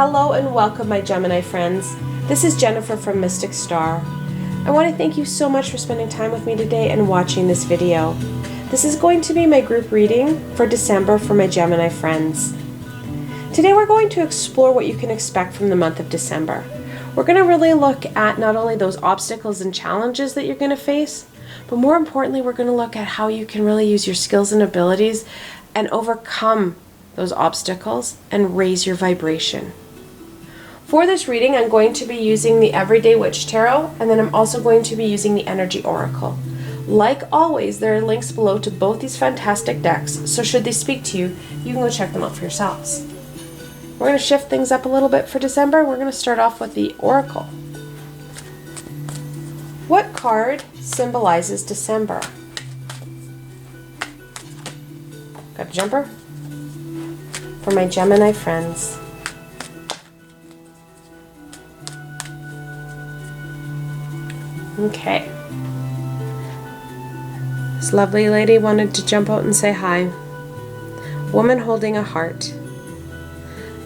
Hello and welcome, my Gemini friends. This is Jennifer from Mystic Star. I want to thank you so much for spending time with me today and watching this video. This is going to be my group reading for December for my Gemini friends. Today we're going to explore what you can expect from the month of December. We're going to really look at not only those obstacles and challenges that you're going to face, but more importantly, we're going to look at how you can really use your skills and abilities and overcome those obstacles and raise your vibration. For this reading, I'm going to be using the Everyday Witch Tarot, and then I'm also going to be using the Energy Oracle. Like always, there are links below to both these fantastic decks, so should they speak to you, you can go check them out for yourselves. We're going to shift things up a little bit for December. We're going to start off with the Oracle. What card symbolizes December? Got a jumper? For my Gemini friends. Okay. This lovely lady wanted to jump out and say hi. Woman holding a heart.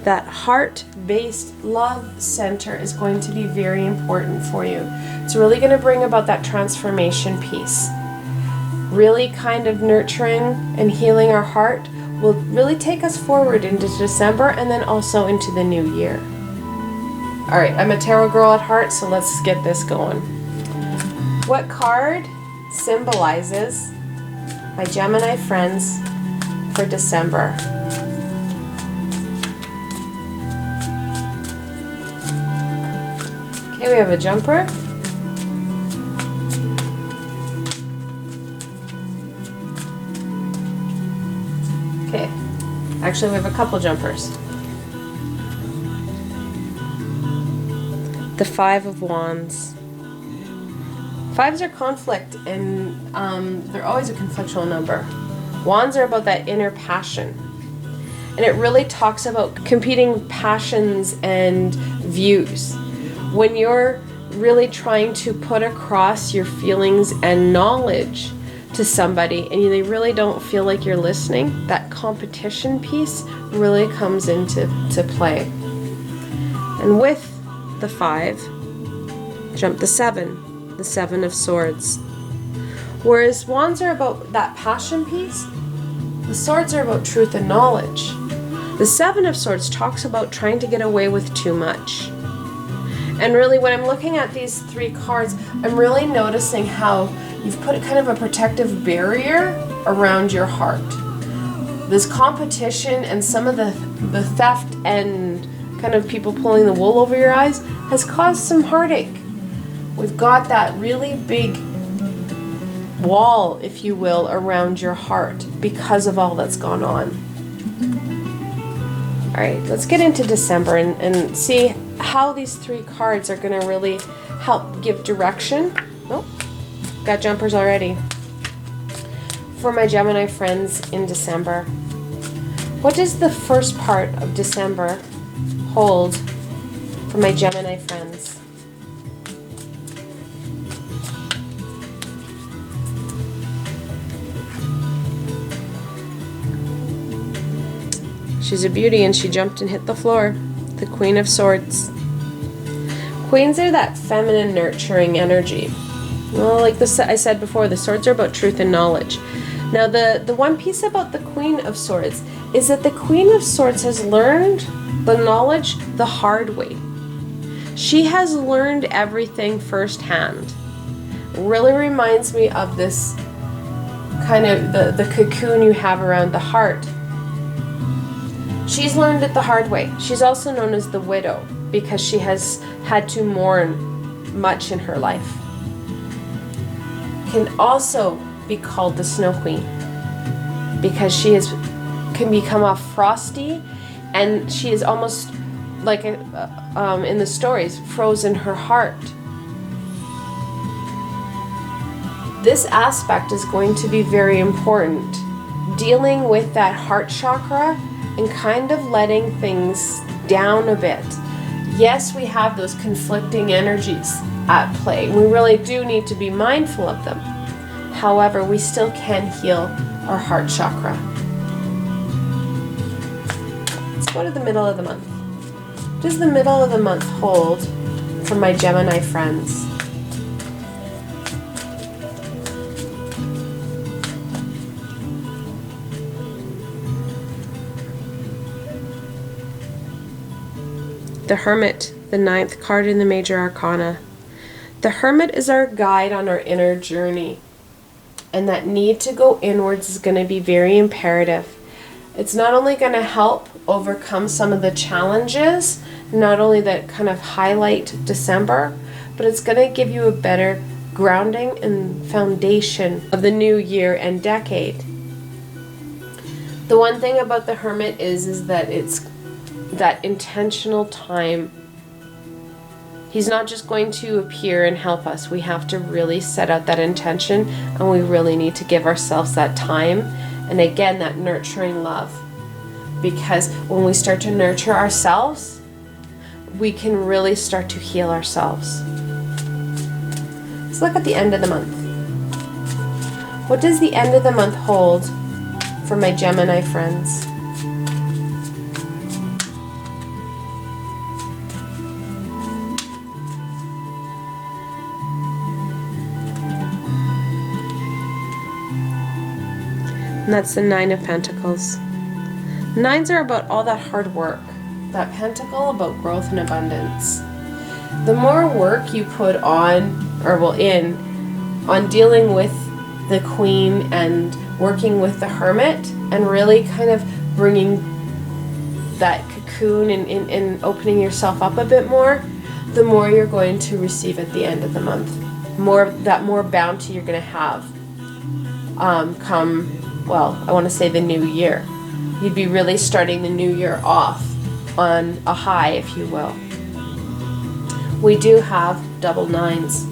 That heart-based love center is going to be very important for you. It's really going to bring about that transformation piece. Really kind of nurturing and healing our heart will really take us forward into December and then also into the new year. Alright, I'm a tarot girl at heart, so let's get this going. What card symbolizes my Gemini friends for December? Okay, we have a jumper. Okay, actually we have a couple jumpers. The Five of Wands. Fives are conflict, and they're always a conflictual number. Wands are about that inner passion. And it really talks about competing passions and views. When you're really trying to put across your feelings and knowledge to somebody and they really don't feel like you're listening, that competition piece really comes into play. And with the Five, jump the Seven of Swords. Whereas Wands are about that passion piece, the Swords are about truth and knowledge. The Seven of Swords talks about trying to get away with too much. And really, when I'm looking at these three cards, I'm really noticing how you've put kind of a protective barrier around your heart. This competition and some of the theft and kind of people pulling the wool over your eyes has caused some heartache. We've got that really big wall, if you will, around your heart because of all that's gone on. Alright, let's get into December and see how these three cards are going to really help give direction. Oh, got jumpers already. For my Gemini friends in December. What does the first part of December hold for my Gemini friends? She's a beauty and she jumped and hit the floor. The Queen of Swords. Queens are that feminine, nurturing energy. Well, like I said before, the swords are about truth and knowledge. Now, the one piece about the Queen of Swords is that the Queen of Swords has learned the knowledge the hard way. She has learned everything firsthand. Really reminds me of this kind of the cocoon you have around the heart. She's learned it the hard way. She's also known as the widow because she has had to mourn much in her life. Can also be called the Snow Queen because she can become a frosty, and she is almost like in the stories, frozen her heart. This aspect is going to be very important. Dealing with that heart chakra and kind of letting things down a bit. Yes, we have those conflicting energies at play. We really do need to be mindful of them. However, we still can heal our heart chakra. Let's go to the middle of the month. does the middle of the month hold for my Gemini friends? The Hermit, the 9th card in the Major Arcana. The Hermit is our guide on our inner journey. And that need to go inwards is going to be very imperative. It's not only going to help overcome some of the challenges, not only that kind of highlight December, but it's going to give you a better grounding and foundation of the new year and decade. The one thing about the Hermit is that it's that intentional time. He's not just going to appear and help us. We have to really set out that intention, and we really need to give ourselves that time. And again, that nurturing love. Because when we start to nurture ourselves, we can really start to heal ourselves. Let's look at the end of the month. What does the end of the month hold for my Gemini friends? And that's the 9 of Pentacles. 9s are about all that hard work. That Pentacle about growth and abundance. The more work you put on, or well, on dealing with the Queen and working with the Hermit, and really kind of bringing that cocoon and opening yourself up a bit more, the more you're going to receive at the end of the month. More bounty you're going to have come, well, I want to say the new year. You'd be really starting the new year off on a high, if you will. We do have double 9s.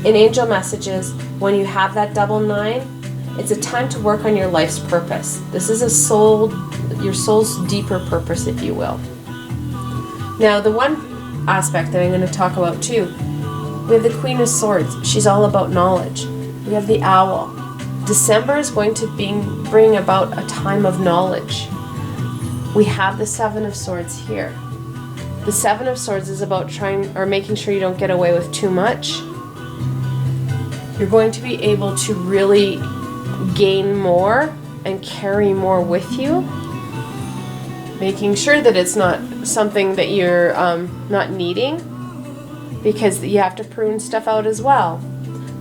In angel messages, when you have that double 9, it's a time to work on your life's purpose. This is your soul's deeper purpose, if you will. Now, the one aspect that I'm going to talk about too, we have the Queen of Swords. She's all about knowledge. We have the Owl. December is going to bring about a time of knowledge. We have the 7 of Swords here. The 7 of Swords is about making sure you don't get away with too much. You're going to be able to really gain more and carry more with you. Making sure that it's not something that you're not needing, because you have to prune stuff out as well.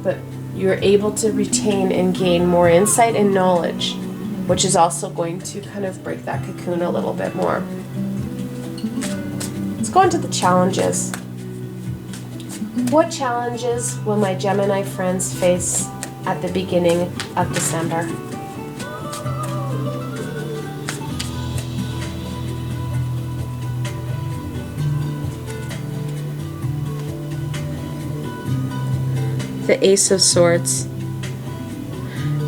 But you're able to retain and gain more insight and knowledge, which is also going to kind of break that cocoon a little bit more. Let's go into the challenges. What challenges will my Gemini friends face at the beginning of December? The Ace of Swords.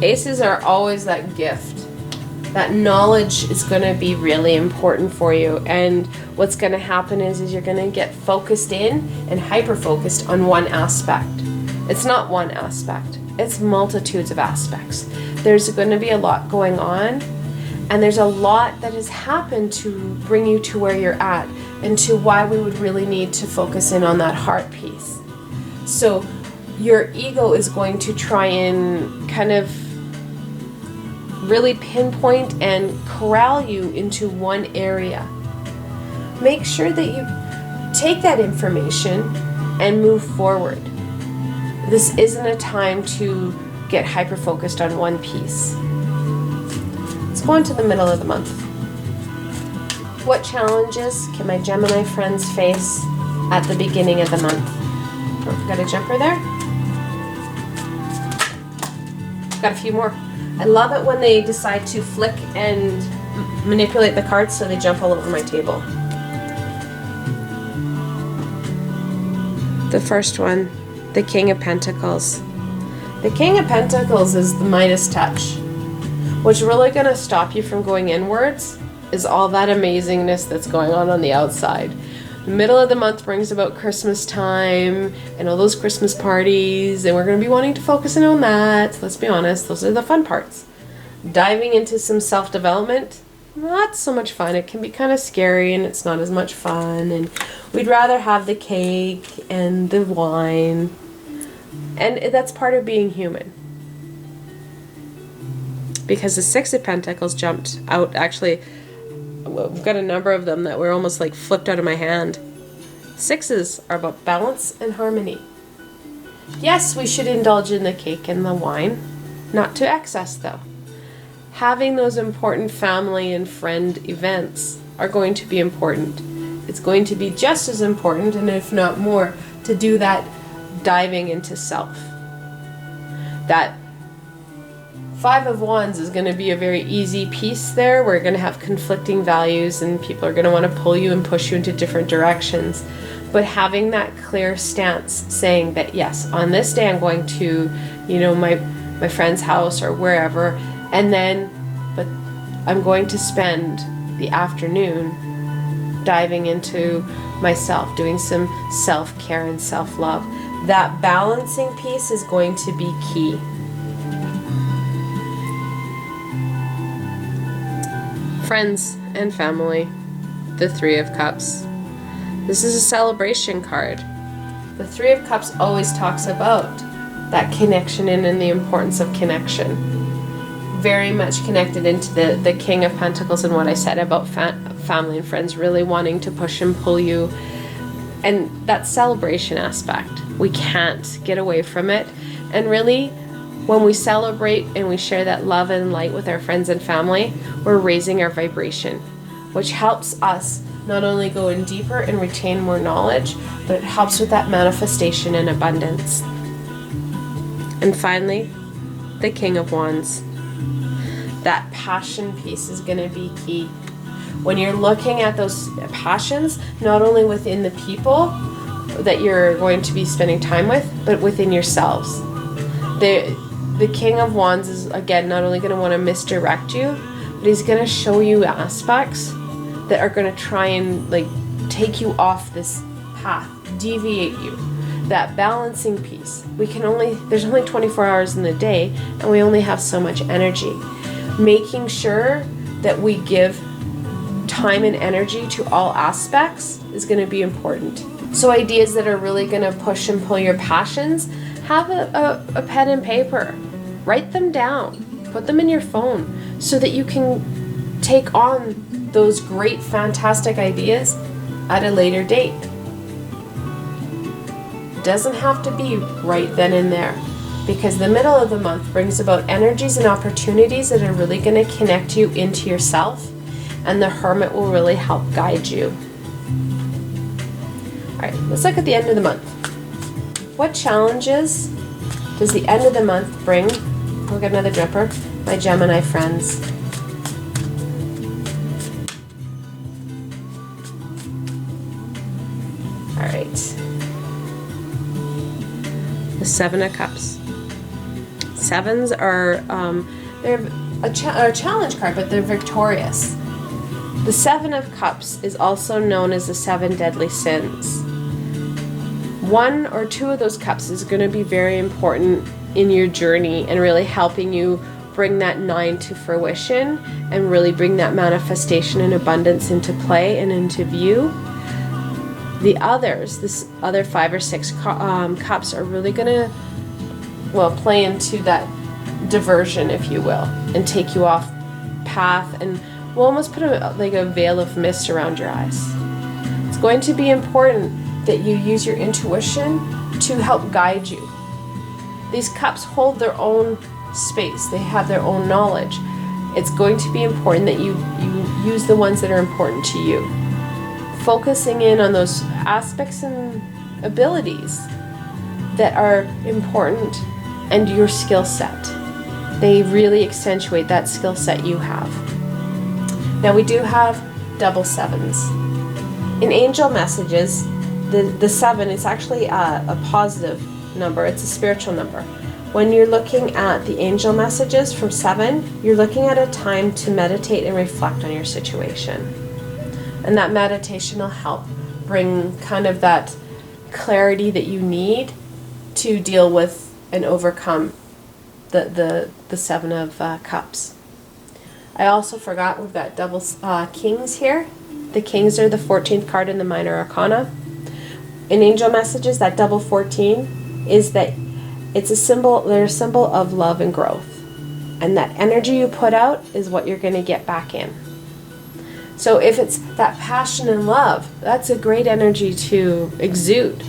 Aces are always that gift. That knowledge is going to be really important for you, and what's going to happen is you're going to get focused in and hyper-focused on one aspect. It's not one aspect. It's multitudes of aspects. There's going to be a lot going on, and there's a lot that has happened to bring you to where you're at, and to why we would really need to focus in on that heart piece. So your ego is going to try and kind of really pinpoint and corral you into one area. Make sure that you take that information and move forward. This isn't a time to get hyper-focused on one piece. Let's go into the middle of the month. What challenges can my Gemini friends face at the beginning of the month? Oh, got a jumper there? Got a few more. I love it when they decide to flick and manipulate the cards so they jump all over my table. The first one, the King of Pentacles. The King of Pentacles is the Midas touch. What's really going to stop you from going inwards is all that amazingness that's going on the outside. The middle of the month brings about Christmas time and all those Christmas parties, and we're going to be wanting to focus in on that. Let's be honest, those are the fun parts. Diving into some self-development not so much fun. It can be kind of scary and it's not as much fun. And we'd rather have the cake and the wine. And that's part of being human. Because the Six of Pentacles jumped out. Actually, we've got a number of them that were almost like flipped out of my hand. Sixes are about balance and harmony. Yes, we should indulge in the cake and the wine. Not to excess, though. Having those important family and friend events are going to be important. It's going to be just as important, and if not more, to do that diving into self. That Five of Wands is going to be a very easy piece there. We're going to have conflicting values and people are going to want to pull you and push you into different directions. But having that clear stance saying that, yes, on this day I'm going to, my friend's house or wherever, but I'm going to spend the afternoon diving into myself, doing some self-care and self-love. That balancing piece is going to be key. Friends and family, the Three of Cups. This is a celebration card. The Three of Cups always talks about that connection and the importance of connection. Very much connected into the King of Pentacles and what I said about family and friends really wanting to push and pull you. And that celebration aspect, we can't get away from it. And really, when we celebrate and we share that love and light with our friends and family, we're raising our vibration, which helps us not only go in deeper and retain more knowledge, but it helps with that manifestation and abundance. And finally, the King of Wands. That passion piece is going to be key. When you're looking at those passions, not only within the people that you're going to be spending time with, but within yourselves. The King of Wands is, again, not only going to want to misdirect you, but he's going to show you aspects that are going to try and take you off this path, deviate you. That balancing piece. There's only 24 hours in the day, and we only have so much energy. Making sure that we give time and energy to all aspects is going to be important. So ideas that are really going to push and pull your passions, have a pen and paper. Write them down. Put them in your phone so that you can take on those great, fantastic ideas at a later date. It doesn't have to be right then and there, because the middle of the month brings about energies and opportunities that are really going to connect you into yourself, and the Hermit will really help guide you. Alright, let's look at the end of the month. What challenges does the end of the month bring? We'll get another dripper. My Gemini friends. Alright. The Seven of Cups. Sevens are, they're a challenge card, but they're victorious. The Seven of Cups is also known as the Seven Deadly Sins. One or two of those cups is going to be very important in your journey and really helping you bring that 9 to fruition and really bring that manifestation and abundance into play and into view. The others, this other 5 or 6 cups are really going to, play into that diversion, if you will, and take you off path, and we'll almost put a veil of mist around your eyes. It's going to be important that you use your intuition to help guide you. These cups hold their own space. They have their own knowledge. It's going to be important that you use the ones that are important to you. Focusing in on those aspects and abilities that are important and your skill set. They really accentuate that skill set you have. Now we do have double sevens. In angel messages, the 7 is actually a positive number. It's a spiritual number. When you're looking at the angel messages from 7, you're looking at a time to meditate and reflect on your situation. And that meditation will help bring kind of that clarity that you need to deal with and overcome the 7 of Cups. I also forgot we've got double kings here. The kings are the 14th card in the minor arcana. In angel messages, that double 14 is that it's a symbol, they're a symbol of love and growth. And that energy you put out is what you're going to get back in. So if it's that passion and love, that's a great energy to exude.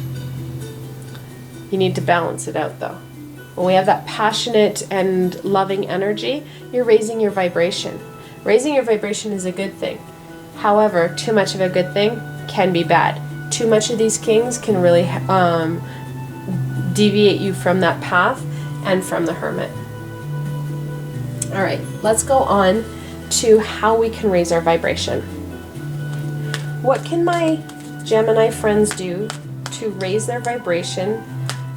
You need to balance it out though. When we have that passionate and loving energy, you're raising your vibration. Raising your vibration is a good thing. However, too much of a good thing can be bad. Too much of these kings can really deviate you from that path and from the hermit. All right, let's go on to how we can raise our vibration. What can my Gemini friends do to raise their vibration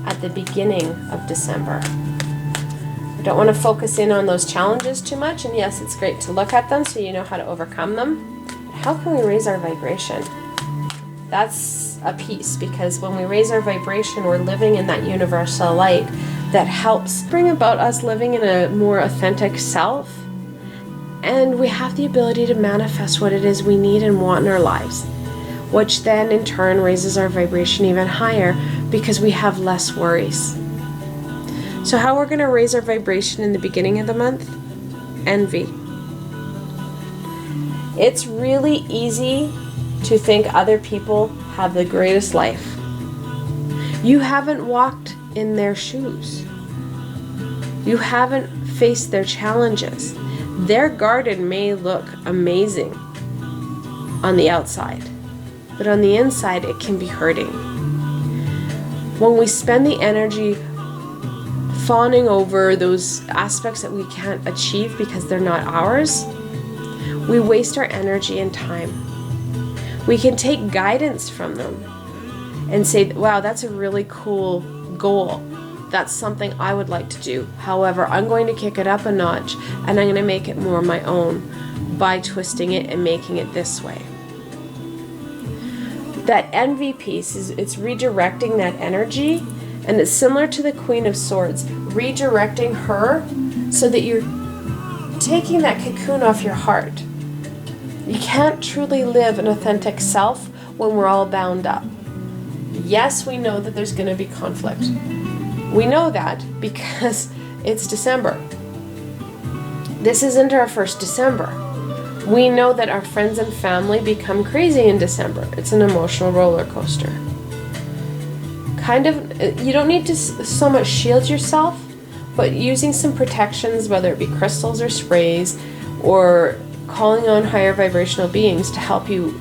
at the beginning of December? I don't want to focus in on those challenges too much, and yes, it's great to look at them so you know how to overcome them. But how can we raise our vibration? That's a piece, because when we raise our vibration, we're living in that universal light that helps bring about us living in a more authentic self, and we have the ability to manifest what it is we need and want in our lives, which then in turn raises our vibration even higher because we have less worries. So how we're going to raise our vibration in the beginning of the month? Envy. It's really easy to think other people have the greatest life. You haven't walked in their shoes. You haven't faced their challenges. Their garden may look amazing on the outside, but on the inside it can be hurting. When we spend the energy fawning over those aspects that we can't achieve because they're not ours, we waste our energy and time. We can take guidance from them and say, wow, that's a really cool goal. That's something I would like to do. However, I'm going to kick it up a notch and I'm going to make it more my own by twisting it and making it this way. That envy piece is, it's redirecting that energy, and it's similar to the Queen of Swords, redirecting her so that you're taking that cocoon off your heart. You can't truly live an authentic self when we're all bound up. Yes, we know that there's going to be conflict. We know that because it's December. This isn't our first December. We know that our friends and family become crazy in December. It's an emotional roller coaster. You don't need to so much shield yourself, but using some protections, whether it be crystals or sprays, or calling on higher vibrational beings to help you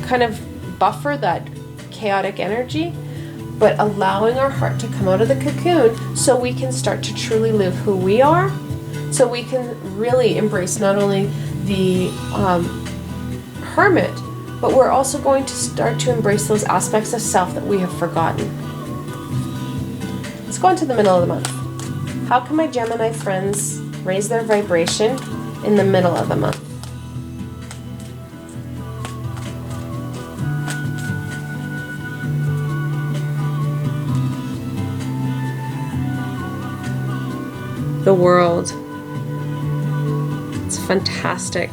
kind of buffer that chaotic energy, but allowing our heart to come out of the cocoon so we can start to truly live who we are, so we can really embrace not only the hermit, but we're also going to start to embrace those aspects of self that we have forgotten. Let's go into the middle of the month. How can my Gemini friends raise their vibration in the middle of the month? The world. It's fantastic.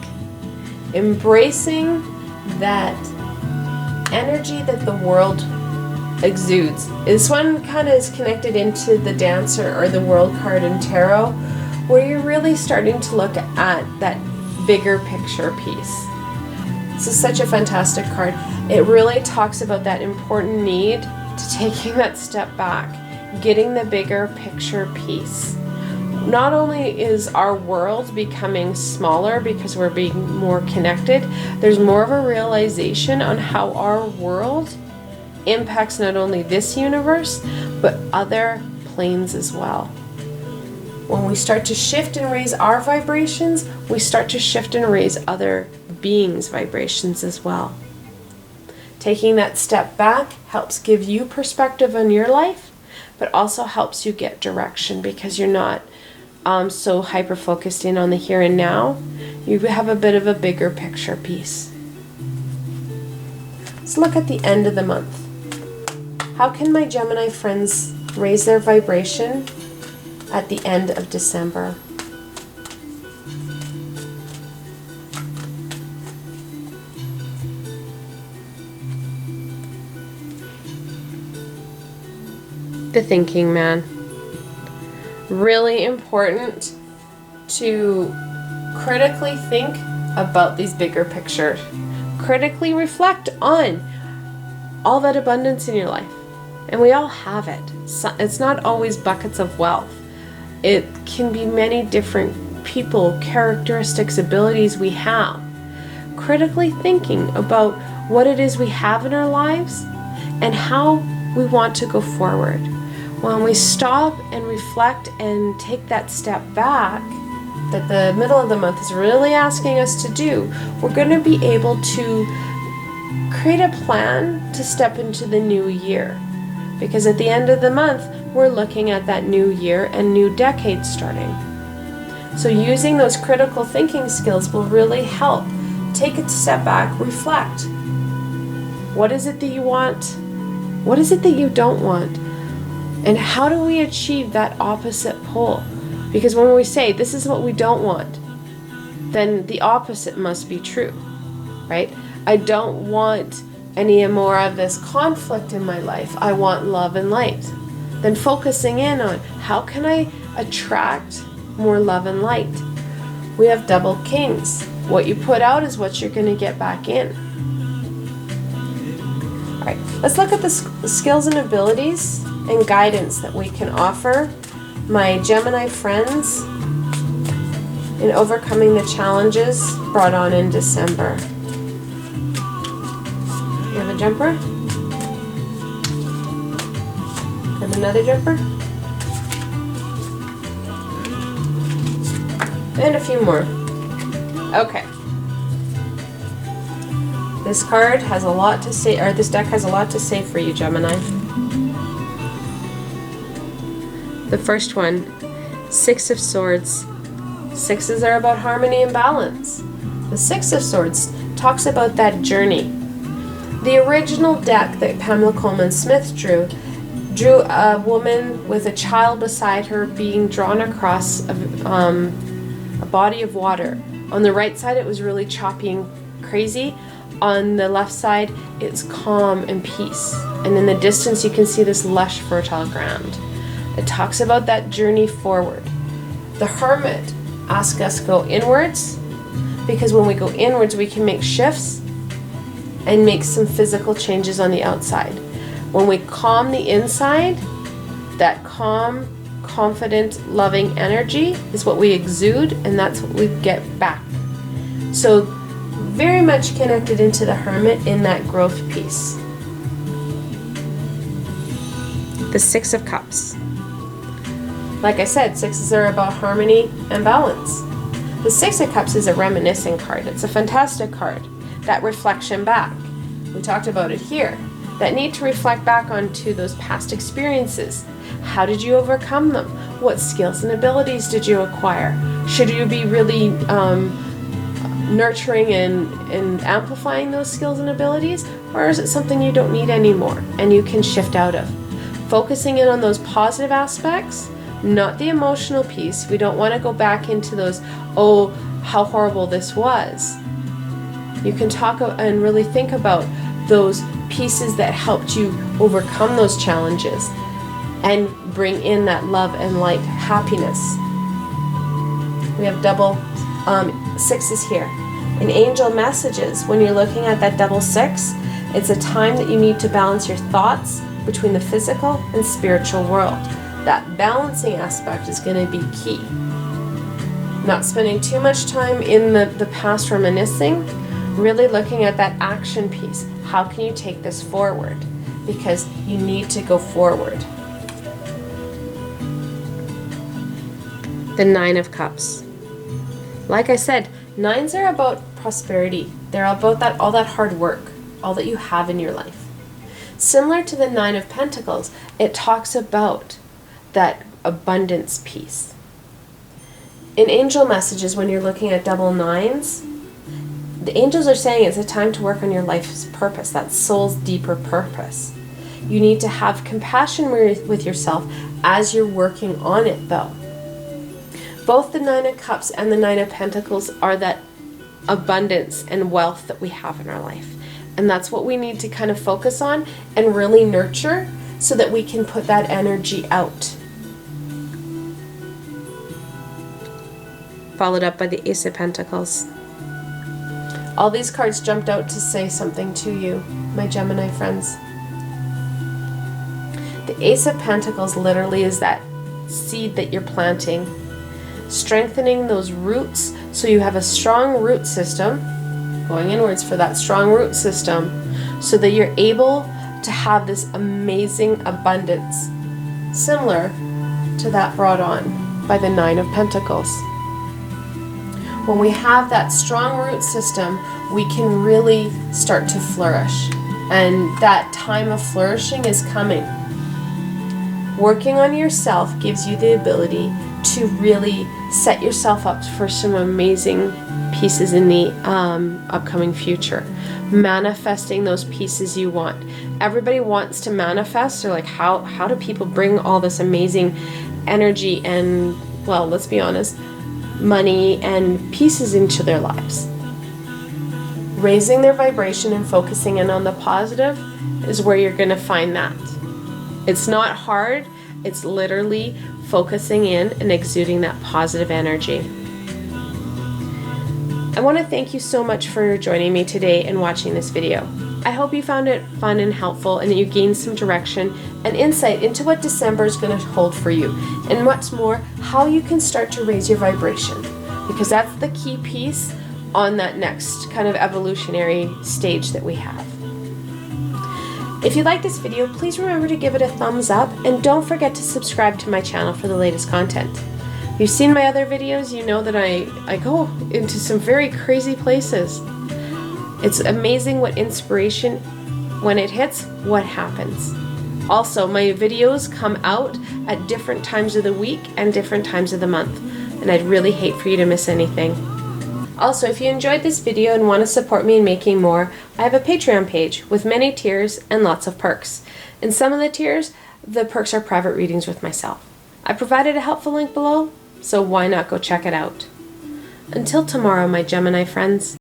Embracing that energy that the world exudes. This one kind of is connected into the Dancer or the World card in Tarot, where you're really starting to look at that bigger picture piece. This is such a fantastic card. It really talks about that important need to taking that step back, getting the bigger picture piece. Not only is our world becoming smaller because we're being more connected, there's more of a realization on how our world impacts not only this universe, but other planes as well. When we start to shift and raise our vibrations, we start to shift and raise other beings' vibrations as well. Taking that step back helps give you perspective on your life, but also helps you get direction because you're not so hyper-focused in on the here and now. You have a bit of a bigger picture piece. Let's look at the end of the month. How can my Gemini friends raise their vibration at the end of December? The thinking man. Really important to critically think about these bigger pictures. Critically reflect on all that abundance in your life. And we all have it. So it's not always buckets of wealth. It can be many different people, characteristics, abilities we have. Critically thinking about what it is we have in our lives and how we want to go forward. When we stop and reflect and take that step back, that the middle of the month is really asking us to do, we're going to be able to create a plan to step into the new year. Because at the end of the month, we're looking at that new year and new decade starting. So using those critical thinking skills will really help. Take a step back, reflect. What is it that you want? What is it that you don't want? And how do we achieve that opposite pole? Because when we say this is what we don't want, then the opposite must be true, right? I don't want any more of this conflict in my life. I want love and light. Then focusing in on how can I attract more love and light? We have double kings. What you put out is what you're going to get back in. All right, let's look at the skills and abilities and guidance that we can offer my Gemini friends in overcoming the challenges brought on in December. You have a jumper? And another jumper? And a few more. Okay. This card has a lot to say, or this deck has a lot to say for you, Gemini. The first one, Six of Swords. Sixes are about harmony and balance. The Six of Swords talks about that journey. The original deck that Pamela Coleman Smith drew a woman with a child beside her being drawn across a body of water. On the right side, it was really choppy and crazy. On the left side, it's calm and peace. And in the distance, you can see this lush, fertile ground. It talks about that journey forward. The Hermit asks us to go inwards, because when we go inwards, we can make shifts and make some physical changes on the outside. When we calm the inside, that calm, confident, loving energy is what we exude, and that's what we get back. So very much connected into the Hermit in that growth piece. The Six of Cups. Like I said, sixes are about harmony and balance. The Six of Cups is a reminiscing card. It's a fantastic card. That reflection back. We talked about it here. That need to reflect back onto those past experiences. How did you overcome them? What skills and abilities did you acquire? Should you be really nurturing and amplifying those skills and abilities? Or is it something you don't need anymore and you can shift out of? Focusing in on those positive aspects, not the emotional piece. We don't want to go back into those, oh, how horrible this was. You can talk and really think about those pieces that helped you overcome those challenges and bring in that love and light, happiness. We have double sixes here. In angel messages, when you're looking at that double six, it's a time that you need to balance your thoughts between the physical and spiritual world. That balancing aspect is going to be key. Not spending too much time in the past reminiscing, really looking at that action piece. How can you take this forward? Because you need to go forward. The Nine of Cups. Like I said, nines are about prosperity. They're about that, all that hard work, all that you have in your life. Similar to the Nine of Pentacles, it talks about that abundance piece. In angel messages, when you're looking at double nines, the angels are saying it's a time to work on your life's purpose, that soul's deeper purpose. You need to have compassion with yourself as you're working on it, though. Both the Nine of Cups and the Nine of Pentacles are that abundance and wealth that we have in our life. And that's what we need to kind of focus on and really nurture, so that we can put that energy out. Followed up by the Ace of Pentacles. All these cards jumped out to say something to you, my Gemini friends. The Ace of Pentacles literally is that seed that you're planting, strengthening those roots so you have a strong root system, going inwards for that strong root system, so that you're able to have this amazing abundance, similar to that brought on by the Nine of Pentacles. When we have that strong root system, we can really start to flourish. And that time of flourishing is coming. Working on yourself gives you the ability to really set yourself up for some amazing pieces in the upcoming future. Manifesting those pieces you want. Everybody wants to manifest. They're like, how do people bring all this amazing energy and, well, let's be honest, money and pieces into their lives? Raising their vibration and focusing in on the positive is where you're going to find that. It's not hard. It's literally focusing in and exuding that positive energy. I want to thank you so much for joining me today and watching this video. I hope you found it fun and helpful and that you gained some direction and insight into what December is going to hold for you, and what's more, how you can start to raise your vibration, because that's the key piece on that next kind of evolutionary stage that we have. If you like this video, please remember to give it a thumbs up, and don't forget to subscribe to my channel for the latest content. If you've seen my other videos, you know that I go into some very crazy places. It's amazing what inspiration, when it hits, what happens. Also, my videos come out at different times of the week and different times of the month, and I'd really hate for you to miss anything. Also, if you enjoyed this video and want to support me in making more, I have a Patreon page with many tiers and lots of perks. In some of the tiers, the perks are private readings with myself. I provided a helpful link below, so why not go check it out. Until tomorrow, my Gemini friends.